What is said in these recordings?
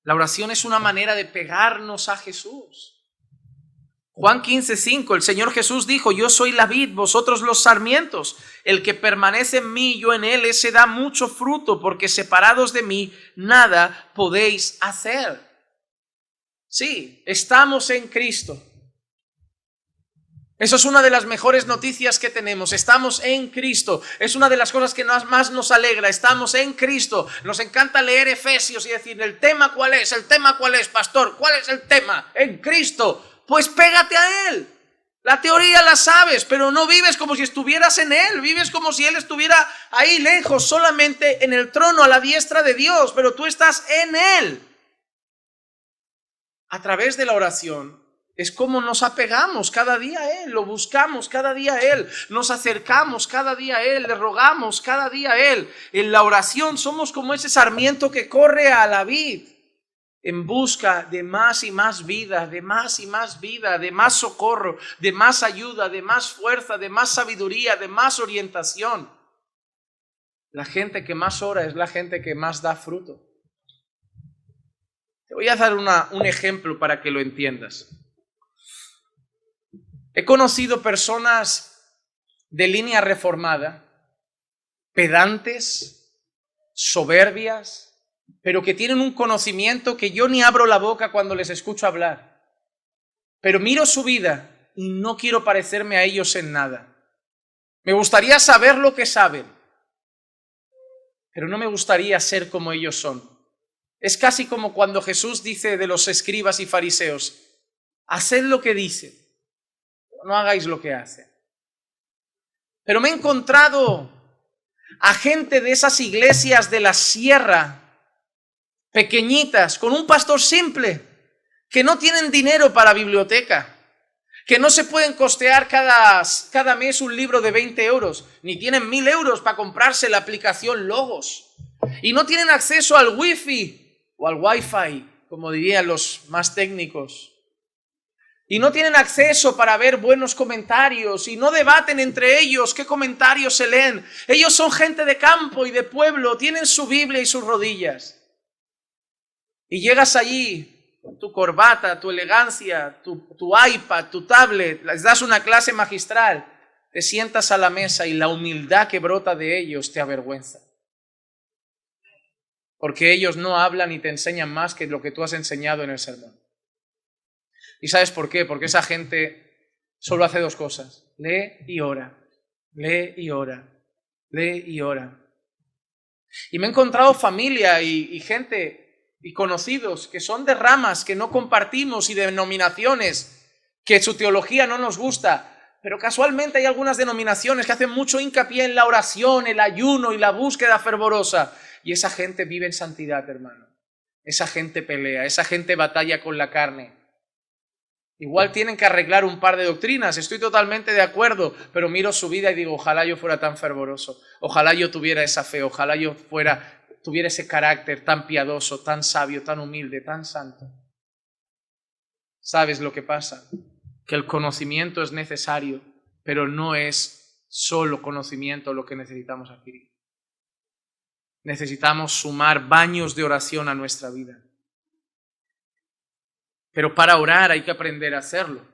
La oración es una manera de pegarnos a Jesús. Juan 15:5, el Señor Jesús dijo: yo soy la vid, vosotros los sarmientos. El que permanece en mí, yo en él, ese da mucho fruto, porque separados de mí nada podéis hacer. Sí, estamos en Cristo. Eso es una de las mejores noticias que tenemos. Estamos en Cristo. Es una de las cosas que más nos alegra. Estamos en Cristo. Nos encanta leer Efesios y decir: ¿el tema cuál es? ¿El tema cuál es, pastor? ¿Cuál es el tema? En Cristo. Pues pégate a Él. La teoría la sabes, pero no vives como si estuvieras en Él. Vives como si Él estuviera ahí lejos, solamente en el trono a la diestra de Dios, pero tú estás en Él. A través de la oración es como nos apegamos cada día a Él, lo buscamos cada día a Él, nos acercamos cada día a Él, le rogamos cada día a Él. En la oración somos como ese sarmiento que corre a la vid, en busca de más y más vida, de más y más vida, de más socorro, de más ayuda, de más fuerza, de más sabiduría, de más orientación. La gente que más ora es la gente que más da fruto. Te voy a dar un ejemplo para que lo entiendas. He conocido personas de línea reformada, pedantes, soberbias, pero que tienen un conocimiento que yo ni abro la boca cuando les escucho hablar. Pero miro su vida y no quiero parecerme a ellos en nada. Me gustaría saber lo que saben, pero no me gustaría ser como ellos son. Es casi como cuando Jesús dice de los escribas y fariseos: haced lo que dicen, no hagáis lo que hacen. Pero me he encontrado a gente de esas iglesias de la sierra, pequeñitas, con un pastor simple, que no tienen dinero para biblioteca, que no se pueden costear cada mes un libro de 20 euros, ni tienen 1000 euros para comprarse la aplicación Logos, y no tienen acceso al wifi o al wifi, como dirían los más técnicos, y no tienen acceso para ver buenos comentarios, y no debaten entre ellos qué comentarios se leen. Ellos son gente de campo y de pueblo, tienen su Biblia y sus rodillas. Y llegas allí con tu corbata, tu elegancia, tu iPad, tu tablet, les das una clase magistral, te sientas a la mesa y la humildad que brota de ellos te avergüenza. Porque ellos no hablan y te enseñan más que lo que tú has enseñado en el sermón. ¿Y sabes por qué? Porque esa gente solo hace dos cosas: lee y ora, lee y ora, lee y ora. Y me he encontrado familia y gente y conocidos que son de ramas que no compartimos y de denominaciones que su teología no nos gusta, pero casualmente hay algunas denominaciones que hacen mucho hincapié en la oración, el ayuno y la búsqueda fervorosa, y esa gente vive en santidad, hermano. Esa gente pelea, esa gente batalla con la carne. Igual tienen que arreglar un par de doctrinas, estoy totalmente de acuerdo, pero miro su vida y digo: ojalá yo fuera tan fervoroso, ojalá yo tuviera esa fe, ojalá yo tuviera ese carácter tan piadoso, tan sabio, tan humilde, tan santo. ¿Sabes lo que pasa? Que el conocimiento es necesario, pero no es solo conocimiento lo que necesitamos adquirir. Necesitamos sumar baños de oración a nuestra vida. Pero para orar hay que aprender a hacerlo.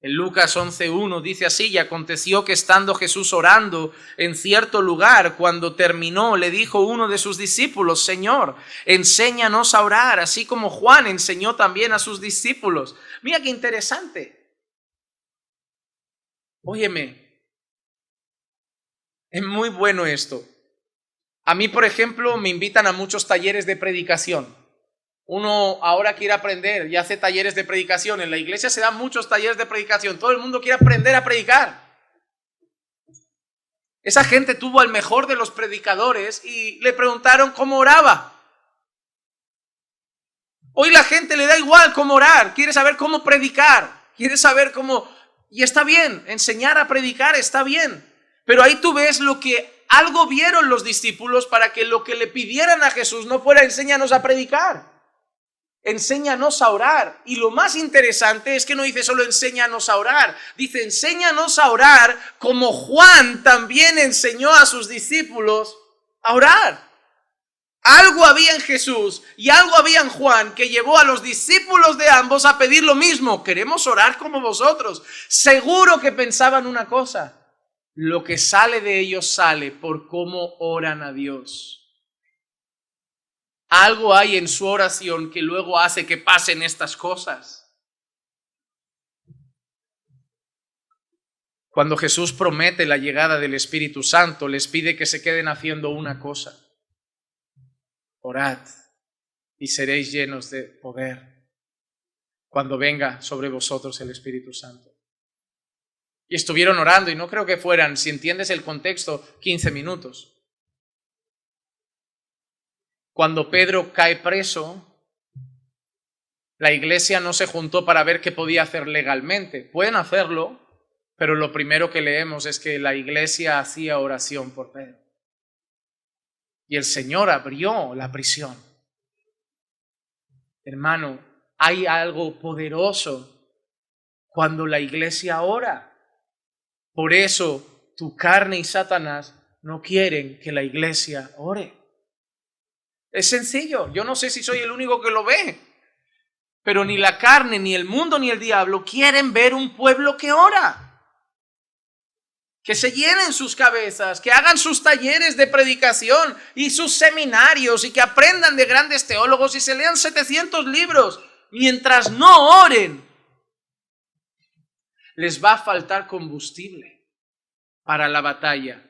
En Lucas 11:1 dice así: y aconteció que estando Jesús orando en cierto lugar, cuando terminó, le dijo uno de sus discípulos: Señor, enséñanos a orar, así como Juan enseñó también a sus discípulos. Mira qué interesante. Óyeme, es muy bueno esto. A mí, por ejemplo, me invitan a muchos talleres de predicación. Uno ahora quiere aprender y hace talleres de predicación. En la iglesia se dan muchos talleres de predicación. Todo el mundo quiere aprender a predicar. Esa gente tuvo al mejor de los predicadores y le preguntaron cómo oraba. Hoy la gente le da igual cómo orar, quiere saber cómo predicar, quiere saber cómo... Y está bien, enseñar a predicar está bien. Pero ahí tú ves lo que algo vieron los discípulos para que lo que le pidieran a Jesús no fuera: enséñanos a predicar. Enséñanos a orar. Y lo más interesante es que no dice solo enséñanos a orar, dice enséñanos a orar como Juan también enseñó a sus discípulos a orar. Algo había en Jesús y algo había en Juan que llevó a los discípulos de ambos a pedir lo mismo. Queremos orar como vosotros. Seguro que pensaban una cosa. Lo que sale de ellos sale por cómo oran a Dios. Algo hay en su oración que luego hace que pasen estas cosas. Cuando Jesús promete la llegada del Espíritu Santo, les pide que se queden haciendo una cosa. Orad y seréis llenos de poder cuando venga sobre vosotros el Espíritu Santo. Y estuvieron orando y no creo que fueran, si entiendes el contexto, 15 minutos. Cuando Pedro cae preso, la iglesia no se juntó para ver qué podía hacer legalmente. Pueden hacerlo, pero lo primero que leemos es que la iglesia hacía oración por Pedro. Y el Señor abrió la prisión. Hermano, hay algo poderoso cuando la iglesia ora. Por eso tu carne y Satanás no quieren que la iglesia ore. Es sencillo. Yo no sé si soy el único que lo ve, pero ni la carne, ni el mundo, ni el diablo quieren ver un pueblo que ora. Que se llenen sus cabezas, que hagan sus talleres de predicación y sus seminarios y que aprendan de grandes teólogos y se lean 700 libros. Mientras no oren, les va a faltar combustible para la batalla.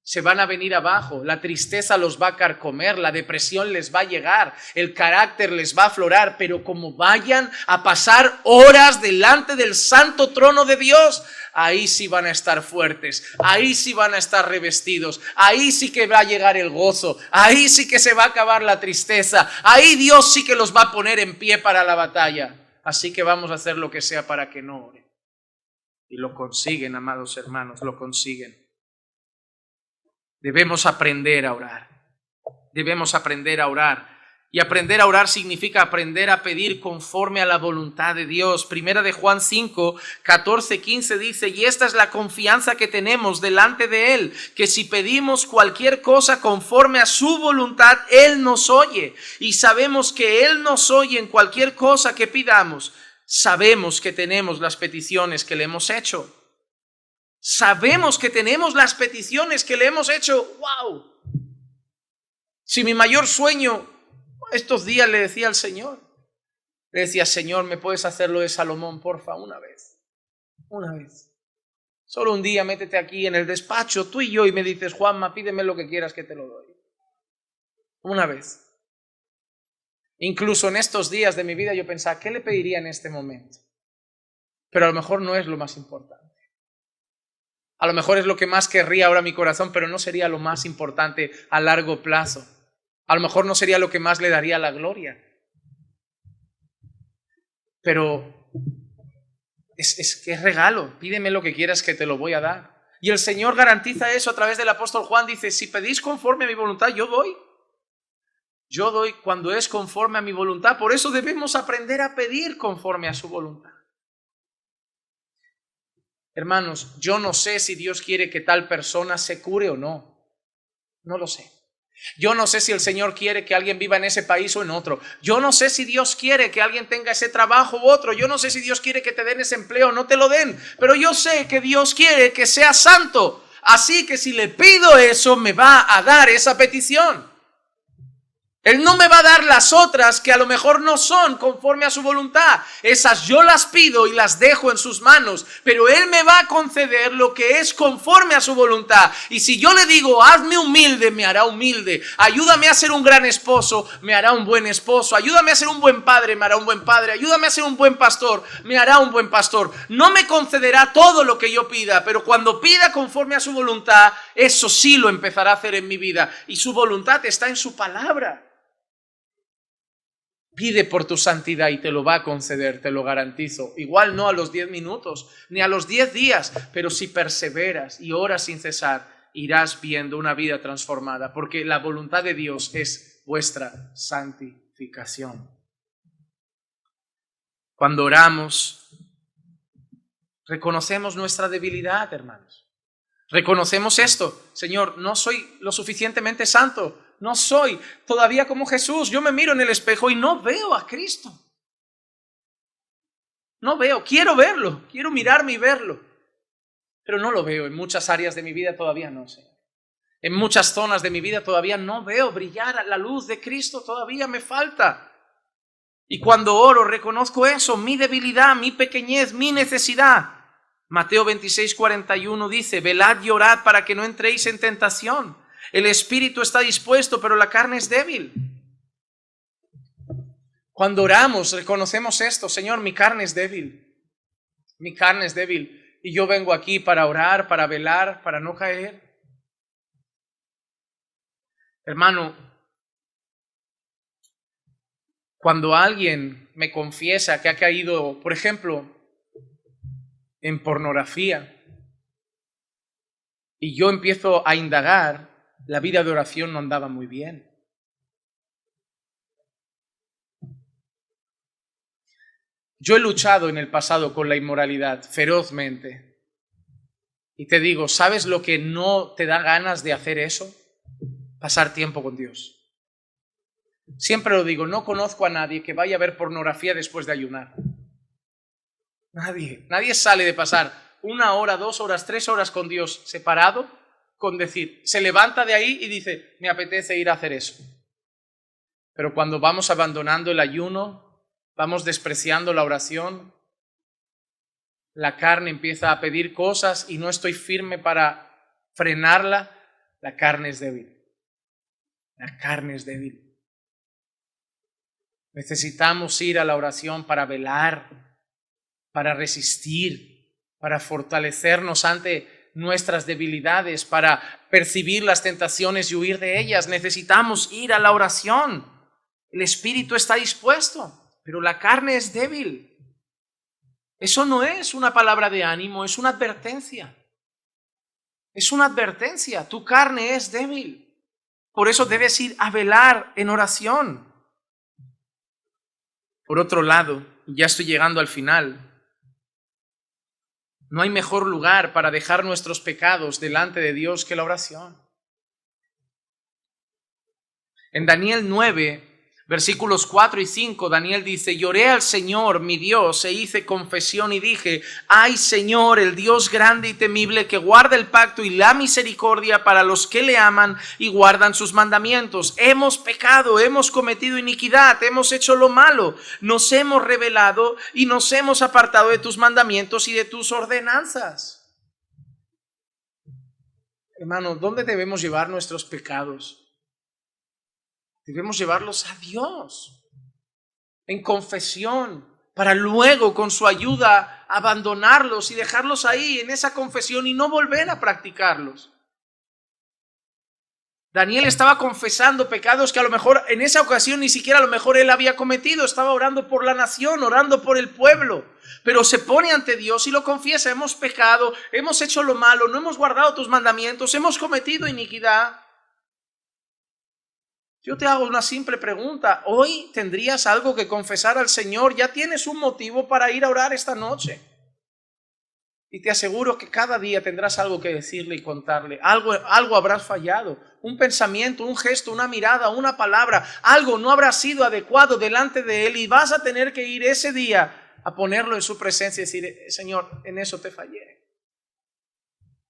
Se van a venir abajo, la tristeza los va a carcomer, la depresión les va a llegar, el carácter les va a aflorar, pero como vayan a pasar horas delante del santo trono de Dios, ahí sí van a estar fuertes, ahí sí van a estar revestidos, ahí sí que va a llegar el gozo, ahí sí que se va a acabar la tristeza, ahí Dios sí que los va a poner en pie para la batalla. Así que vamos a hacer lo que sea para que no oren. Y lo consiguen, amados hermanos, lo consiguen. Debemos aprender a orar. Debemos aprender a orar. Y aprender a orar significa aprender a pedir conforme a la voluntad de Dios. Primera de Juan 5, 14, 15 dice, y esta es la confianza que tenemos delante de Él, que si pedimos cualquier cosa conforme a su voluntad, Él nos oye. Y sabemos que Él nos oye en cualquier cosa que pidamos. Sabemos que tenemos las peticiones que le hemos hecho. Sabemos que tenemos las peticiones que le hemos hecho. ¡Wow! Si mi mayor sueño, estos días le decía al Señor, le decía, Señor, ¿me puedes hacer lo de Salomón, porfa? Una vez. Solo un día métete aquí en el despacho, tú y yo, y me dices, Juanma, pídeme lo que quieras que te lo doy. Una vez. Incluso en estos días de mi vida yo pensaba, ¿qué le pediría en este momento? Pero a lo mejor no es lo más importante. A lo mejor es lo que más querría ahora mi corazón, pero no sería lo más importante a largo plazo. A lo mejor no sería lo que más le daría la gloria. Pero es que es regalo. Pídeme lo que quieras que te lo voy a dar. Y el Señor garantiza eso a través del apóstol Juan. Dice, si pedís conforme a mi voluntad, yo doy. Yo doy cuando es conforme a mi voluntad. Por eso debemos aprender a pedir conforme a su voluntad. Hermanos, yo no sé si Dios quiere que tal persona se cure o no. No lo sé. Yo no sé si el Señor quiere que alguien viva en ese país o en otro. Yo no sé si Dios quiere que alguien tenga ese trabajo u otro. Yo no sé si Dios quiere que te den ese empleo o no te lo den. Pero yo sé que Dios quiere que seas santo. Así que si le pido eso, me va a dar esa petición. Él no me va a dar las otras que a lo mejor no son conforme a su voluntad. Esas yo las pido y las dejo en sus manos. Pero Él me va a conceder lo que es conforme a su voluntad. Y si yo le digo, hazme humilde, me hará humilde. Ayúdame a ser un gran esposo, me hará un buen esposo. Ayúdame a ser un buen padre, me hará un buen padre. Ayúdame a ser un buen pastor, me hará un buen pastor. No me concederá todo lo que yo pida, pero cuando pida conforme a su voluntad, eso sí lo empezará a hacer en mi vida. Y su voluntad está en su palabra. Pide por tu santidad y te lo va a conceder, te lo garantizo. Igual no a los 10 minutos, ni a los 10 días, pero si perseveras y oras sin cesar, irás viendo una vida transformada, porque la voluntad de Dios es vuestra santificación. Cuando oramos, reconocemos nuestra debilidad, hermanos. Reconocemos esto. Señor, no soy lo suficientemente santo. No soy todavía como Jesús. Yo me miro en el espejo y no veo a Cristo. No veo, quiero verlo, quiero mirarme y verlo. Pero no lo veo. En muchas áreas de mi vida todavía no, Señor. En muchas zonas de mi vida todavía no veo brillar la luz de Cristo. Todavía me falta. Y cuando oro reconozco eso, mi debilidad, mi pequeñez, mi necesidad. Mateo 26:41 dice, velad y orad para que no entréis en tentación. El espíritu está dispuesto, pero la carne es débil. Cuando oramos, reconocemos esto, Señor, mi carne es débil. Mi carne es débil. Y yo vengo aquí para orar, para velar, para no caer. Hermano, cuando alguien me confiesa que ha caído, por ejemplo, en pornografía, y yo empiezo a indagar, la vida de oración no andaba muy bien. Yo he luchado en el pasado con la inmoralidad ferozmente. Y te digo, ¿sabes lo que no te da ganas de hacer eso? Pasar tiempo con Dios. Siempre lo digo, no conozco a nadie que vaya a ver pornografía después de ayunar. Nadie sale de pasar 1 hora, 2 horas, 3 horas con Dios separado, con decir, se levanta de ahí y dice, me apetece ir a hacer eso. Pero cuando vamos abandonando el ayuno, vamos despreciando la oración, la carne empieza a pedir cosas y no estoy firme para frenarla, la carne es débil. La carne es débil. Necesitamos ir a la oración para velar, para resistir, para fortalecernos ante nuestras debilidades, para percibir las tentaciones y huir de ellas. Necesitamos ir a la oración. El espíritu está dispuesto, pero la carne es débil. Eso no es una palabra de ánimo, es una advertencia. Es una advertencia. Tu carne es débil. Por eso debes ir a velar en oración. Por otro lado, ya estoy llegando al final, no hay mejor lugar para dejar nuestros pecados delante de Dios que la oración. En Daniel 9, versículos 4 y 5, Daniel dice, lloré al Señor, mi Dios, e hice confesión y dije, ay Señor, el Dios grande y temible que guarda el pacto y la misericordia para los que le aman y guardan sus mandamientos. Hemos pecado, hemos cometido iniquidad, hemos hecho lo malo, nos hemos rebelado y nos hemos apartado de tus mandamientos y de tus ordenanzas. Hermano, ¿dónde debemos llevar nuestros pecados? Debemos llevarlos a Dios en confesión para luego con su ayuda abandonarlos y dejarlos ahí en esa confesión y no volver a practicarlos. Daniel estaba confesando pecados que a lo mejor en esa ocasión ni siquiera a lo mejor él había cometido. Estaba orando por la nación, orando por el pueblo. Pero se pone ante Dios y lo confiesa. Hemos pecado, hemos hecho lo malo, no hemos guardado tus mandamientos, hemos cometido iniquidad. Yo te hago una simple pregunta. ¿Hoy tendrías algo que confesar al Señor? Ya tienes un motivo para ir a orar esta noche. Y te aseguro que cada día tendrás algo que decirle y contarle. Algo habrás fallado. Un pensamiento, un gesto, una mirada, una palabra. Algo no habrá sido adecuado delante de Él y vas a tener que ir ese día a ponerlo en su presencia y decir, Señor, en eso te fallé.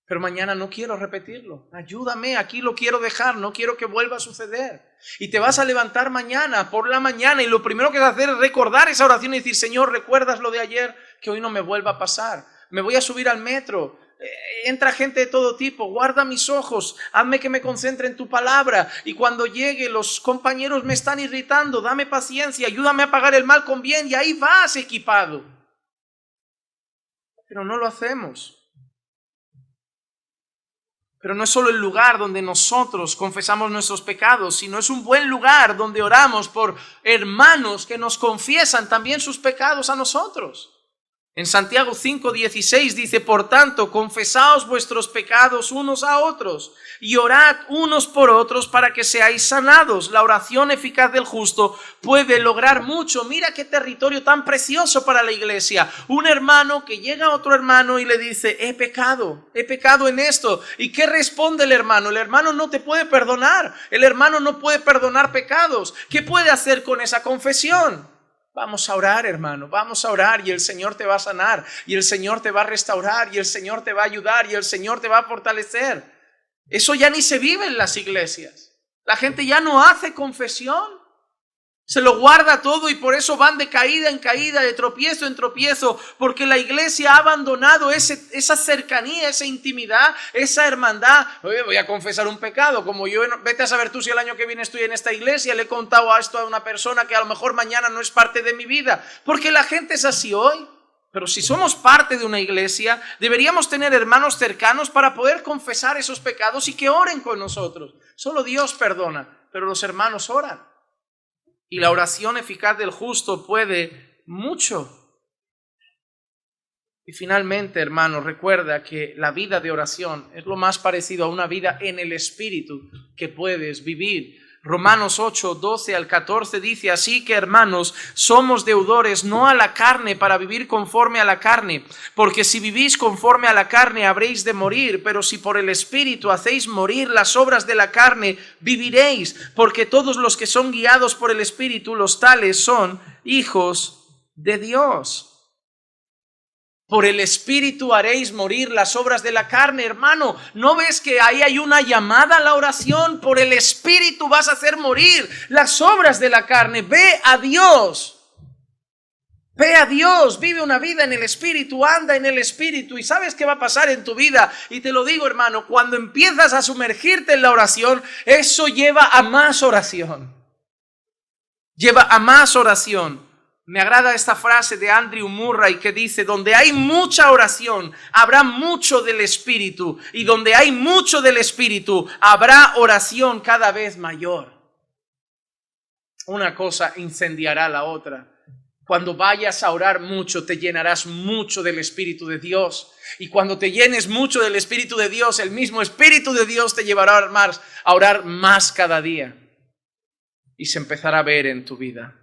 Pero mañana no quiero repetirlo. Ayúdame, aquí lo quiero dejar, no quiero que vuelva a suceder. Y te vas a levantar mañana, por la mañana, y lo primero que vas a hacer es recordar esa oración y decir, Señor, ¿recuerdas lo de ayer? Que hoy no me vuelva a pasar. Me voy a subir al metro, entra gente de todo tipo, guarda mis ojos, hazme que me concentre en tu palabra. Y cuando llegue, los compañeros me están irritando, dame paciencia, ayúdame a pagar el mal con bien, y ahí vas equipado. Pero no lo hacemos. Pero no es solo el lugar donde nosotros confesamos nuestros pecados, sino es un buen lugar donde oramos por hermanos que nos confiesan también sus pecados a nosotros. En Santiago 5:16 dice, por tanto, confesaos vuestros pecados unos a otros y orad unos por otros para que seáis sanados. La oración eficaz del justo puede lograr mucho. Mira qué territorio tan precioso para la iglesia. Un hermano que llega a otro hermano y le dice, he pecado en esto. ¿Y qué responde el hermano? El hermano no te puede perdonar. El hermano no puede perdonar pecados. ¿Qué puede hacer con esa confesión? Vamos a orar, hermano, vamos a orar y el Señor te va a sanar y el Señor te va a restaurar y el Señor te va a ayudar y el Señor te va a fortalecer. Eso ya ni se vive en las iglesias. La gente ya no hace confesión. Se lo guarda todo y por eso van de caída en caída, de tropiezo en tropiezo, porque la iglesia ha abandonado esa cercanía, esa intimidad, esa hermandad. Oye, voy a confesar un pecado, como yo, vete a saber tú si el año que viene estoy en esta iglesia, le he contado esto a una persona que a lo mejor mañana no es parte de mi vida, porque la gente es así hoy. Pero si somos parte de una iglesia, deberíamos tener hermanos cercanos para poder confesar esos pecados y que oren con nosotros. Solo Dios perdona, pero los hermanos oran. Y la oración eficaz del justo puede mucho. Y finalmente, hermano, recuerda que la vida de oración es lo más parecido a una vida en el Espíritu que puedes vivir. Romanos 8:12-14 dice, así que hermanos, somos deudores no a la carne para vivir conforme a la carne, porque si vivís conforme a la carne habréis de morir, pero si por el Espíritu hacéis morir las obras de la carne, viviréis, porque todos los que son guiados por el Espíritu, los tales son hijos de Dios. Por el Espíritu haréis morir las obras de la carne, hermano. ¿No ves que ahí hay una llamada a la oración? Por el Espíritu vas a hacer morir las obras de la carne. Ve a Dios. Ve a Dios, vive una vida en el Espíritu, anda en el Espíritu. ¿Y sabes qué va a pasar en tu vida? Y te lo digo, hermano, cuando empiezas a sumergirte en la oración, eso lleva a más oración. Lleva a más oración. Me agrada esta frase de Andrew Murray que dice, donde hay mucha oración, habrá mucho del Espíritu. Y donde hay mucho del Espíritu, habrá oración cada vez mayor. Una cosa incendiará la otra. Cuando vayas a orar mucho, te llenarás mucho del Espíritu de Dios. Y cuando te llenes mucho del Espíritu de Dios, el mismo Espíritu de Dios te llevará a orar más cada día. Y se empezará a ver en tu vida.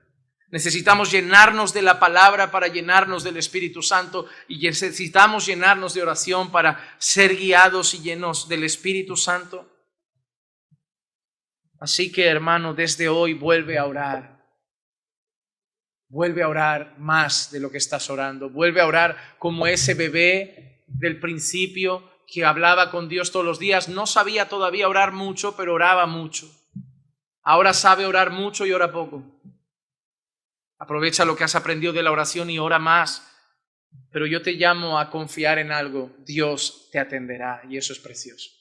Necesitamos llenarnos de la palabra para llenarnos del Espíritu Santo y necesitamos llenarnos de oración para ser guiados y llenos del Espíritu Santo. Así que, hermano, desde hoy vuelve a orar. Vuelve a orar más de lo que estás orando. Vuelve a orar como ese bebé del principio que hablaba con Dios todos los días. No sabía todavía orar mucho, pero oraba mucho. Ahora sabe orar mucho y ora poco. Aprovecha lo que has aprendido de la oración y ora más. Pero yo te llamo a confiar en algo. Dios te atenderá y eso es precioso.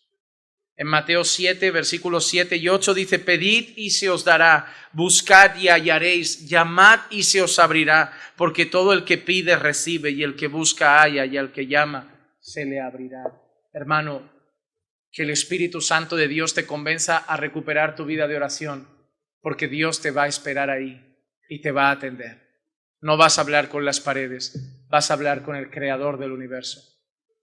En Mateo 7, versículos 7 y 8 dice, pedid y se os dará, buscad y hallaréis, llamad y se os abrirá, porque todo el que pide recibe y el que busca halla y al que llama se le abrirá. Hermano, que el Espíritu Santo de Dios te convenza a recuperar tu vida de oración, porque Dios te va a esperar ahí. Y te va a atender. No vas a hablar con las paredes, vas a hablar con el Creador del universo.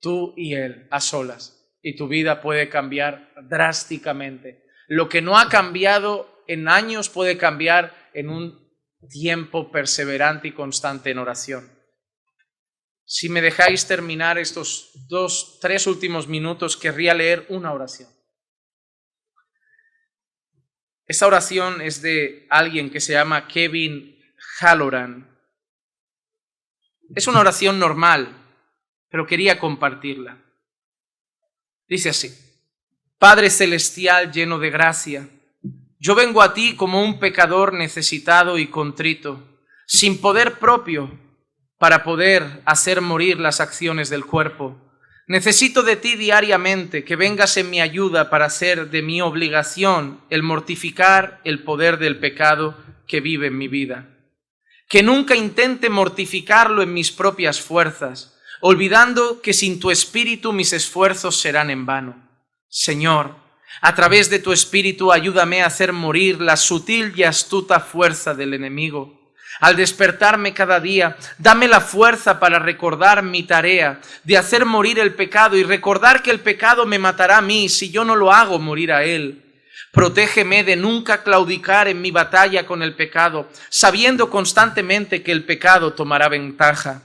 Tú y Él a solas. Y tu vida puede cambiar drásticamente. Lo que no ha cambiado en años puede cambiar en un tiempo perseverante y constante en oración. Si me dejáis terminar estos 3 últimos minutos, querría leer una oración. Esta oración es de alguien que se llama Kevin Halloran. Es una oración normal, pero quería compartirla. Dice así: Padre celestial lleno de gracia, yo vengo a ti como un pecador necesitado y contrito, sin poder propio para poder hacer morir las acciones del cuerpo. Necesito de ti diariamente, que vengas en mi ayuda para hacer de mi obligación el mortificar el poder del pecado que vive en mi vida. Que nunca intente mortificarlo en mis propias fuerzas, olvidando que sin tu espíritu mis esfuerzos serán en vano. Señor, a través de tu espíritu ayúdame a hacer morir la sutil y astuta fuerza del enemigo. Al despertarme cada día, dame la fuerza para recordar mi tarea de hacer morir el pecado y recordar que el pecado me matará a mí si yo no lo hago morir a él. Protégeme de nunca claudicar en mi batalla con el pecado, sabiendo constantemente que el pecado tomará ventaja.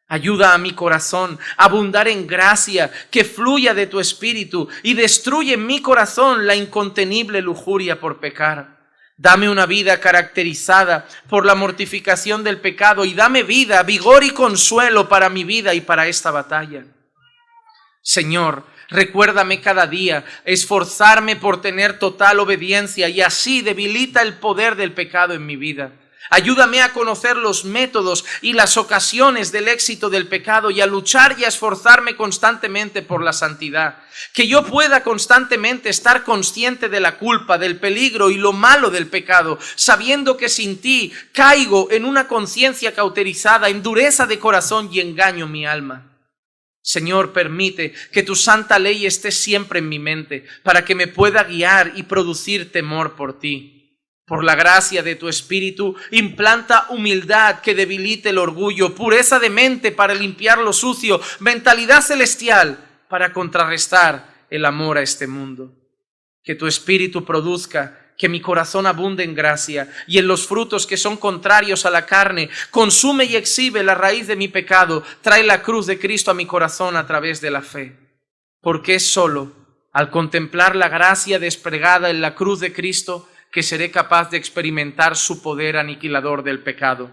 Ayuda a mi corazón a abundar en gracia, que fluya de tu espíritu y destruye en mi corazón la incontenible lujuria por pecar. Dame una vida caracterizada por la mortificación del pecado y dame vida, vigor y consuelo para mi vida y para esta batalla. Señor, recuérdame cada día esforzarme por tener total obediencia y así debilita el poder del pecado en mi vida. Ayúdame a conocer los métodos y las ocasiones del éxito del pecado y a luchar y a esforzarme constantemente por la santidad. Que yo pueda constantemente estar consciente de la culpa, del peligro y lo malo del pecado, sabiendo que sin ti caigo en una conciencia cauterizada, en dureza de corazón y engaño mi alma. Señor, permite que tu santa ley esté siempre en mi mente para que me pueda guiar y producir temor por ti. Por la gracia de tu Espíritu, implanta humildad que debilite el orgullo, pureza de mente para limpiar lo sucio, mentalidad celestial para contrarrestar el amor a este mundo. Que tu Espíritu produzca que mi corazón abunde en gracia y en los frutos que son contrarios a la carne, consume y exhibe la raíz de mi pecado, trae la cruz de Cristo a mi corazón a través de la fe. Porque es solo al contemplar la gracia desplegada en la cruz de Cristo que seré capaz de experimentar su poder aniquilador del pecado.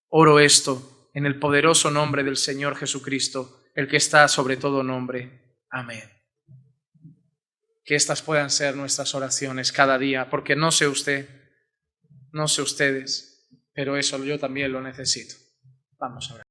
Oro esto en el poderoso nombre del Señor Jesucristo, el que está sobre todo nombre. Amén. Que estas puedan ser nuestras oraciones cada día, porque no sé usted, no sé ustedes, pero eso yo también lo necesito. Vamos a orar.